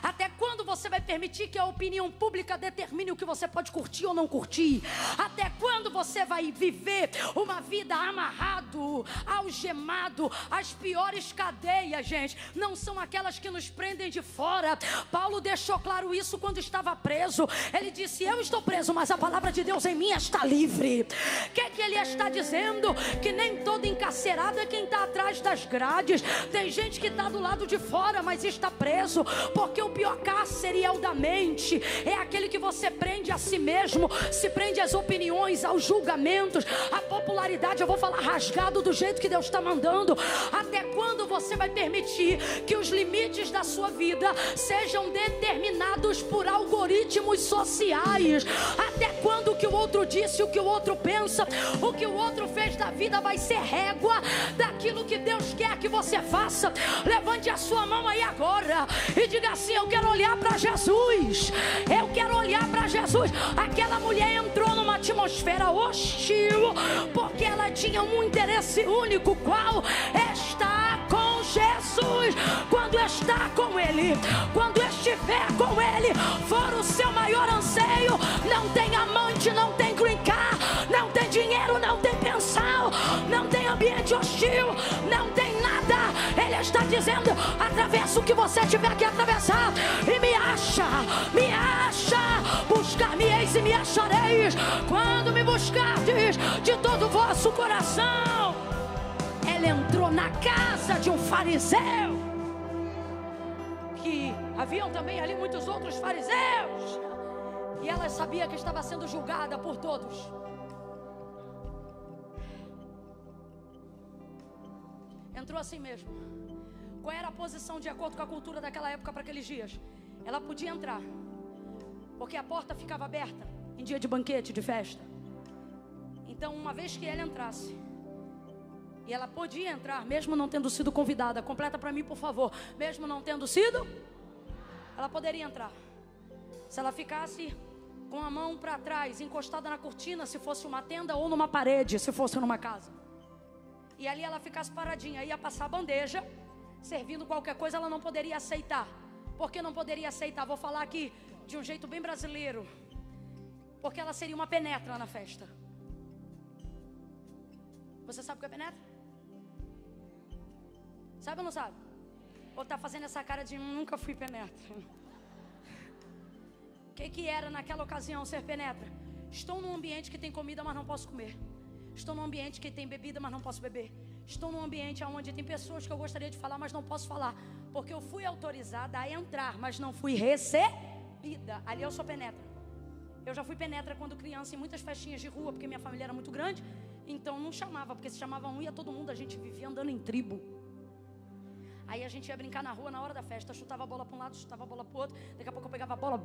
Até quando você vai permitir que a opinião pública determine o que você pode curtir ou não curtir? Até quando você vai viver uma vida amarrado, algemado? As piores cadeias, gente, não são aquelas que nos prendem de fora. Paulo deixou claro isso quando estava preso. Ele disse: eu estou preso, mas a palavra de Deus em mim está livre. O que ele está dizendo? Que nem todo encarcerado é quem está atrás das grades. Tem gente que está do lado de fora, mas está preso, porque o pior cárcere é o da mente. É aquele que você prende a si mesmo, se prende às opiniões, aos julgamentos, à popularidade. Eu vou falar rasgado do jeito que Deus está mandando. Até quando você vai permitir que os limites da sua vida sejam determinados por algoritmos sociais? Até quando o que o outro disse, o que o outro pensa, o que o outro fez da vida vai ser régua daquilo que Deus quer que você faça? Levante a sua mão aí agora e diga assim: eu quero olhar para Jesus. Eu quero olhar para Jesus. Aquela mulher entrou numa atmosfera hostil porque ela tinha um interesse único. Qual? Estar com Jesus. Quando estar com Ele, quando estiver com Ele, for o seu maior anseio, não tem amante, não tem green car, não tem dinheiro, não tem pensão, não tem ambiente hostil, não tem nada. Ele está dizendo: atravessa o que você tiver que atravessar e me acha, me acha. Buscar-me-eis e me achareis, quando me buscardes de todo o vosso coração. Ela entrou na casa de um fariseu, que haviam também ali muitos outros fariseus, e ela sabia que estava sendo julgada por todos. Entrou assim mesmo. Qual era a posição de acordo com a cultura daquela época para aqueles dias? Ela podia entrar, porque a porta ficava aberta em dia de banquete, de festa. Então, uma vez que ela entrasse, e ela podia entrar mesmo não tendo sido convidada. Completa para mim, por favor. Mesmo não tendo sido, ela poderia entrar. Se ela ficasse com a mão para trás, encostada na cortina, se fosse uma tenda, ou numa parede, se fosse numa casa, e ali ela ficasse paradinha, ia passar a bandeja, servindo qualquer coisa, ela não poderia aceitar. Por que não poderia aceitar? Vou falar aqui de um jeito bem brasileiro. Porque ela seria uma penetra na festa. Você sabe o que é penetra? Sabe ou não sabe? Ou tá fazendo essa cara de nunca fui penetra? O que era naquela ocasião ser penetra? Estou num ambiente que tem comida, mas não posso comer. Estou num ambiente que tem bebida, mas não posso beber. Estou num ambiente onde tem pessoas que eu gostaria de falar, mas não posso falar, porque eu fui autorizada a entrar, mas não fui recebida. Ali eu sou penetra. Eu já fui penetra quando criança em muitas festinhas de rua, porque minha família era muito grande. Então não chamava, porque se chamava um ia todo mundo. A gente vivia andando em tribo. Aí a gente ia brincar na rua na hora da festa. Chutava a bola para um lado, chutava a bola para o outro. Daqui a pouco eu pegava a bola,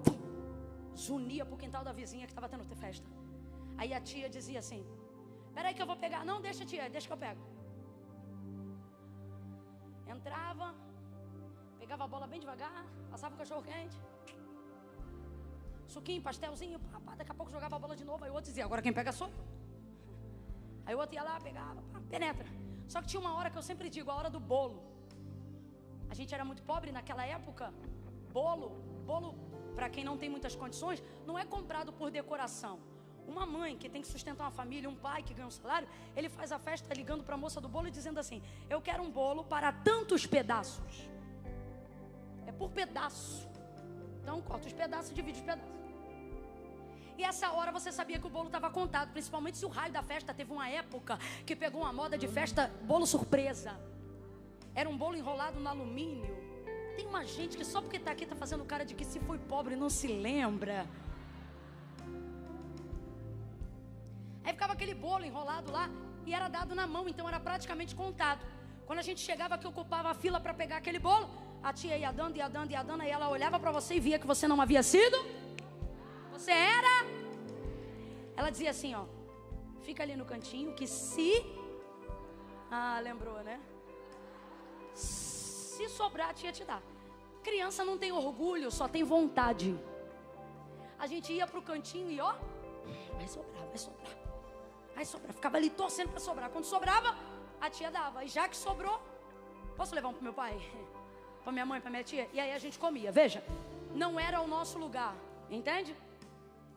zunia para o quintal da vizinha que estava tendo festa. Aí a tia dizia assim: peraí que eu vou pegar. Não, deixa tia, deixa que eu pego. Entrava, pegava a bola bem devagar, passava o cachorro quente, suquinho, pastelzinho, pá, daqui a pouco jogava a bola de novo. Aí o outro dizia: agora quem pega sou eu. Aí o outro ia lá, pegava, pá, penetra. Só que tinha uma hora que eu sempre digo, a hora do bolo. A gente era muito pobre naquela época. Bolo, para quem não tem muitas condições, não é comprado por decoração. Uma mãe que tem que sustentar uma família, um pai que ganha um salário, ele faz a festa ligando para a moça do bolo e dizendo assim: eu quero um bolo para tantos pedaços. por pedaço. Então corta os pedaços e divide os pedaços. E essa hora você sabia que o bolo estava contado, principalmente se o raio da festa teve uma época que pegou uma moda de festa, bolo surpresa. Era um bolo enrolado no alumínio. Tem uma gente que só porque está aqui está fazendo cara de que se foi pobre não se lembra. Aí ficava aquele bolo enrolado lá e era dado na mão, então era praticamente contado. Quando a gente chegava que ocupava a fila para pegar aquele bolo, a tia ia dando, ia dando, ia dando, aí ela olhava para você e via que você não havia sido. Você era. Ela dizia assim, ó, fica ali no cantinho que se... Ah, lembrou, né? Se sobrar, a tia te dá. Criança não tem orgulho, só tem vontade. A gente ia pro cantinho e ó, vai sobrar, vai sobrar, vai sobrar. Ficava ali torcendo para sobrar. Quando sobrava, a tia dava. E já que sobrou, posso levar um pro meu pai? Pra minha mãe, pra minha tia? E aí a gente comia. Veja, não era o nosso lugar, entende?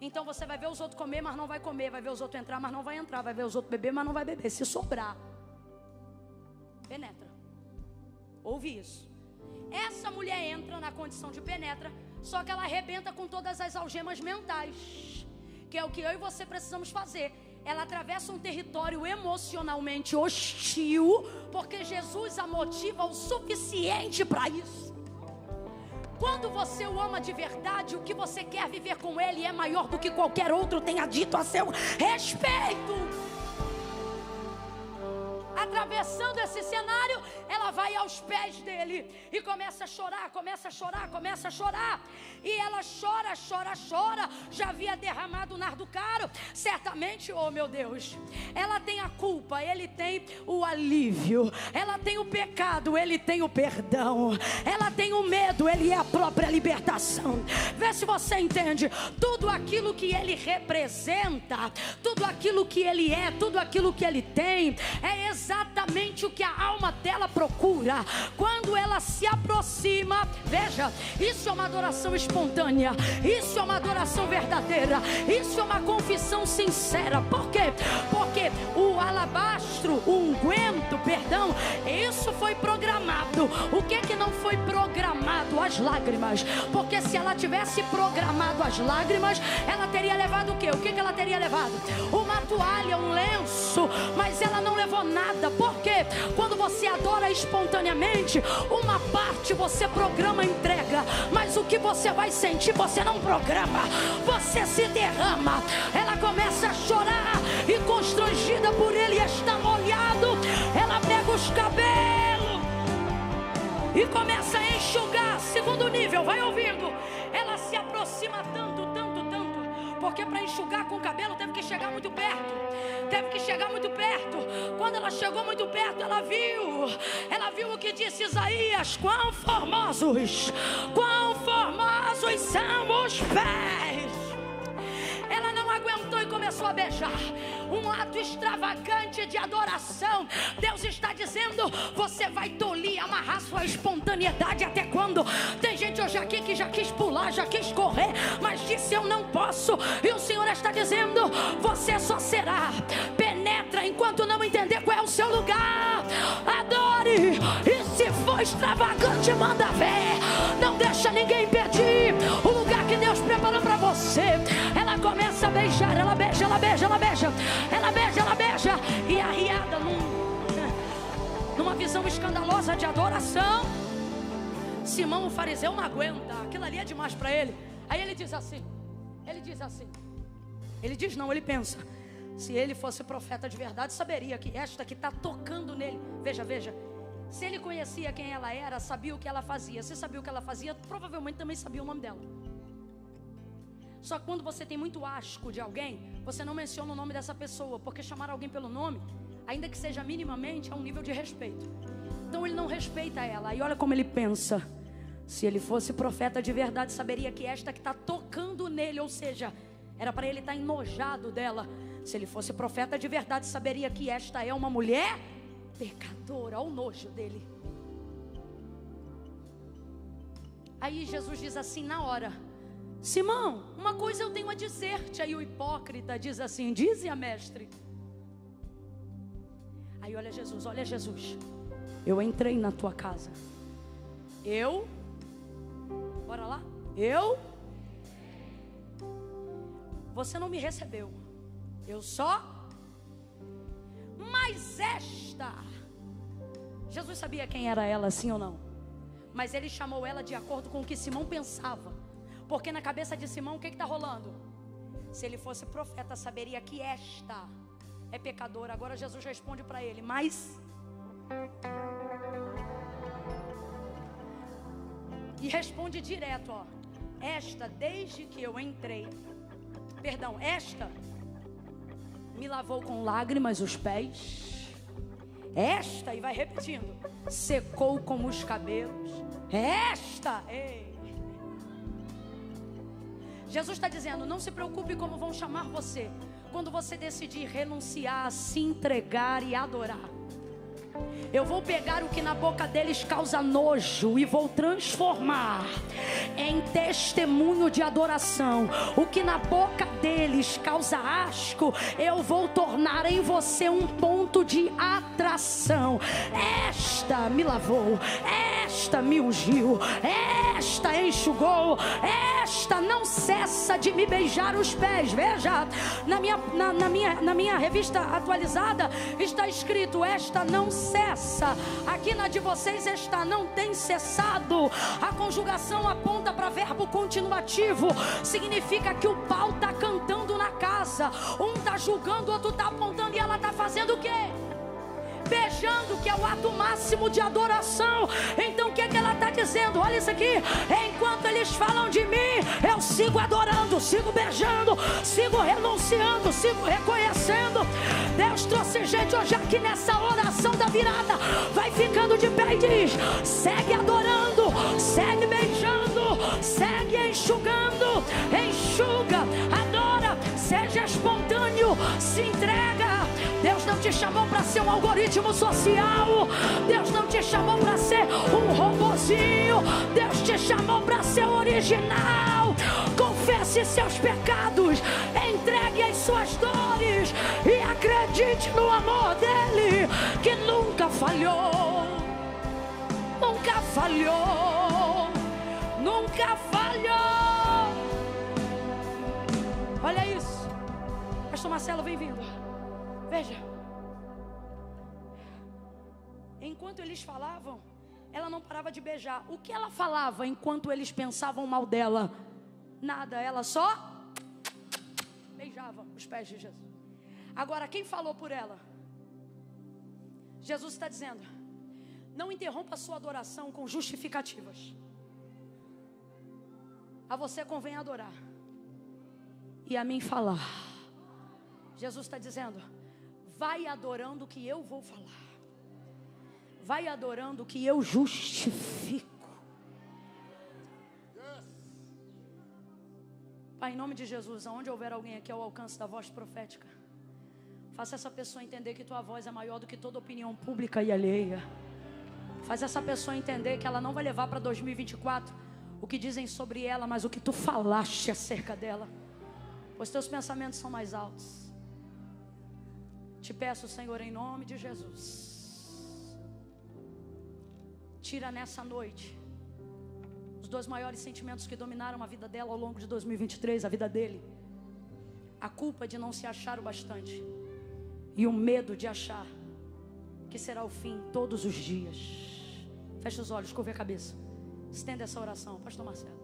Então você vai ver os outros comer, mas não vai comer. Vai ver os outros entrar, mas não vai entrar. Vai ver os outros beber, mas não vai beber. Se sobrar, penetra. Ouve isso. Essa mulher entra na condição de penetra, só que ela arrebenta com todas as algemas mentais, que é o que eu e você precisamos fazer. Ela atravessa um território emocionalmente hostil, porque Jesus a motiva o suficiente para isso. Quando você o ama de verdade, o que você quer viver com ele é maior do que qualquer outro tenha dito a seu respeito. Atravessando esse cenário, ela vai aos pés dele e começa a chorar, começa a chorar, começa a chorar. E ela chora, chora, chora. Já havia derramado o nardo caro. Certamente, oh meu Deus, ela tem a culpa, ele tem o alívio. Ela tem o pecado, ele tem o perdão. Ela tem o medo, ele é a própria libertação. Vê se você entende. Tudo aquilo que ele representa, tudo aquilo que ele é, tudo aquilo que ele tem, é exatamente o que a alma dela procura. Quando ela se aproxima, veja, isso é uma adoração espontânea, isso é uma adoração verdadeira, isso é uma confissão sincera. Por quê? Porque o alabastro, o unguento, perdão, isso foi programado. O que é que não foi programado? As lágrimas. Porque se ela tivesse programado as lágrimas, ela teria levado o quê? O que ela teria levado? Uma toalha, um lenço. Mas ela não levou nada. Por quê? Quando você adora espontaneamente, uma parte você programa, entrega, mas o que você vai sentir você não programa, você se derrama. Ela começa a chorar e constrangida por ele estar molhado, ela pega os cabelos e começa a enxugar. Segundo nível, vai ouvindo. Ela se aproxima tanto, tanto, tanto, porque para enxugar com o cabelo teve que chegar muito perto. Teve que chegar muito perto. Quando ela chegou muito perto, ela viu o que disse Isaías: quão formosos são os pés. Ela não aguentou e começou a beijar. Um ato extravagante de adoração. Deus está dizendo: você vai tolir, amarrar sua espontaneidade até quando? Tem gente hoje aqui que já quis pular, já quis correr, mas disse: eu não posso. E o Senhor está dizendo: você só será. Penetra enquanto não entender qual é o seu lugar. Adore. E se for extravagante, manda ver. Não deixa ninguém impedir o lugar que Deus preparou para você. Ela começa a beijar, ela beija, ela beija, ela beija, ela beija, ela beija. E arriada numa visão escandalosa de adoração. Simão o fariseu não aguenta, aquilo ali é demais para ele. Aí ele diz assim, ele pensa: se ele fosse profeta de verdade, saberia que esta que está tocando nele, veja, se ele conhecia quem ela era, sabia o que ela fazia. Se sabia o que ela fazia, provavelmente também sabia o nome dela. Só que quando você tem muito asco de alguém, você não menciona o nome dessa pessoa, porque chamar alguém pelo nome, ainda que seja minimamente, é um nível de respeito. Então ele não respeita ela. E olha como ele pensa: se ele fosse profeta de verdade, saberia que esta que está tocando nele, ou seja, era para ele estar enojado dela. Se ele fosse profeta de verdade, saberia que esta é uma mulher pecadora. Olha o nojo dele. Aí Jesus diz assim na hora: Simão, uma coisa eu tenho a dizer-te. Aí o hipócrita diz assim: dize-a, mestre. Aí olha Jesus, eu entrei na tua casa. Eu Bora lá? Você não me recebeu. Eu só. Mas esta. Jesus sabia quem era ela, sim ou não? Mas ele chamou ela de acordo com o que Simão pensava. Porque na cabeça de Simão, o que está rolando? Se ele fosse profeta, saberia que esta é pecadora. Agora Jesus responde para ele, mas... E responde direto, ó. Esta, desde que eu entrei... Perdão, esta me lavou com lágrimas os pés. Esta, e vai repetindo, secou com os cabelos. Esta, ei. Jesus está dizendo, não se preocupe como vão chamar você quando você decidir renunciar, se entregar e adorar. Eu vou pegar o que na boca deles causa nojo e vou transformar em testemunho de adoração. O que na boca deles causa asco, eu vou tornar em você um ponto de atração. Esta me lavou, esta me ungiu, esta enxugou, esta não cessa de me beijar os pés. Veja, na minha revista atualizada está escrito, esta não cessa. Aqui na de vocês está, não tem cessado. A conjugação aponta para verbo continuativo. Significa que o pau está cantando na casa. Um está julgando, o outro está apontando. E ela está fazendo o quê? Beijando, que é o ato máximo de adoração. Então o que ela está dizendo? Olha isso aqui. Enquanto eles falam de mim, eu sigo adorando, sigo beijando, sigo renunciando, sigo reconhecendo. Deus trouxe gente hoje aqui nessa oração da virada. Vai ficando de pé e diz, segue adorando, segue beijando, segue enxugando. Enxuga, adora, seja espontâneo, se entrega. Deus não te chamou para ser um algoritmo social. Deus não te chamou para ser um robozinho. Deus te chamou para ser original. Confesse seus pecados, entregue as suas dores e acredite no amor dele, que nunca falhou. Nunca falhou. Nunca falhou. Olha isso. Pastor Marcelo, vem vindo. Veja, enquanto eles falavam, ela não parava de beijar. O que ela falava enquanto eles pensavam mal dela? Nada, ela só beijava os pés de Jesus. Agora, quem falou por ela? Jesus está dizendo, não interrompa a sua adoração com justificativas. A você convém adorar e a mim falar. Jesus está dizendo, vai adorando o que eu vou falar. Vai adorando o que eu justifico. Pai, em nome de Jesus, aonde houver alguém aqui ao alcance da voz profética, faça essa pessoa entender que tua voz é maior do que toda opinião pública e alheia. Faz essa pessoa entender que ela não vai levar para 2024 o que dizem sobre ela, mas o que tu falaste acerca dela, pois teus pensamentos são mais altos. Te peço, Senhor, em nome de Jesus, tira nessa noite os dois maiores sentimentos que dominaram a vida dela ao longo de 2023, a vida dele: a culpa de não se achar o bastante e o medo de achar que será o fim todos os dias. Feche os olhos, curva a cabeça, estenda essa oração. Pastor Marcelo.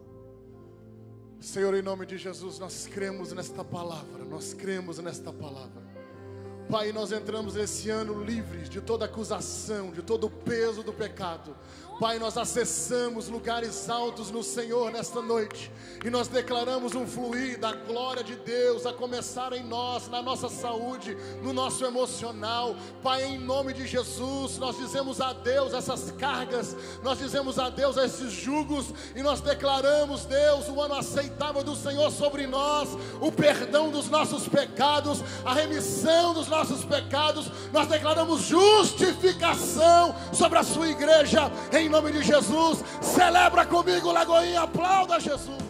Senhor, em nome de Jesus, nós cremos nesta palavra, nós cremos nesta palavra. Pai, nós entramos esse ano livres de toda acusação, de todo o peso do pecado. Pai, nós acessamos lugares altos no Senhor nesta noite, e nós declaramos um fluir da glória de Deus a começar em nós, na nossa saúde, no nosso emocional. Pai, em nome de Jesus, nós dizemos adeus a essas cargas, nós dizemos adeus a esses jugos, e nós declaramos, Deus, o ano aceitável do Senhor sobre nós, o perdão dos nossos pecados, a remissão dos nossos pecados. Nós declaramos justificação sobre a sua igreja, em nome de Jesus. Celebra comigo, Lagoinha, aplauda Jesus.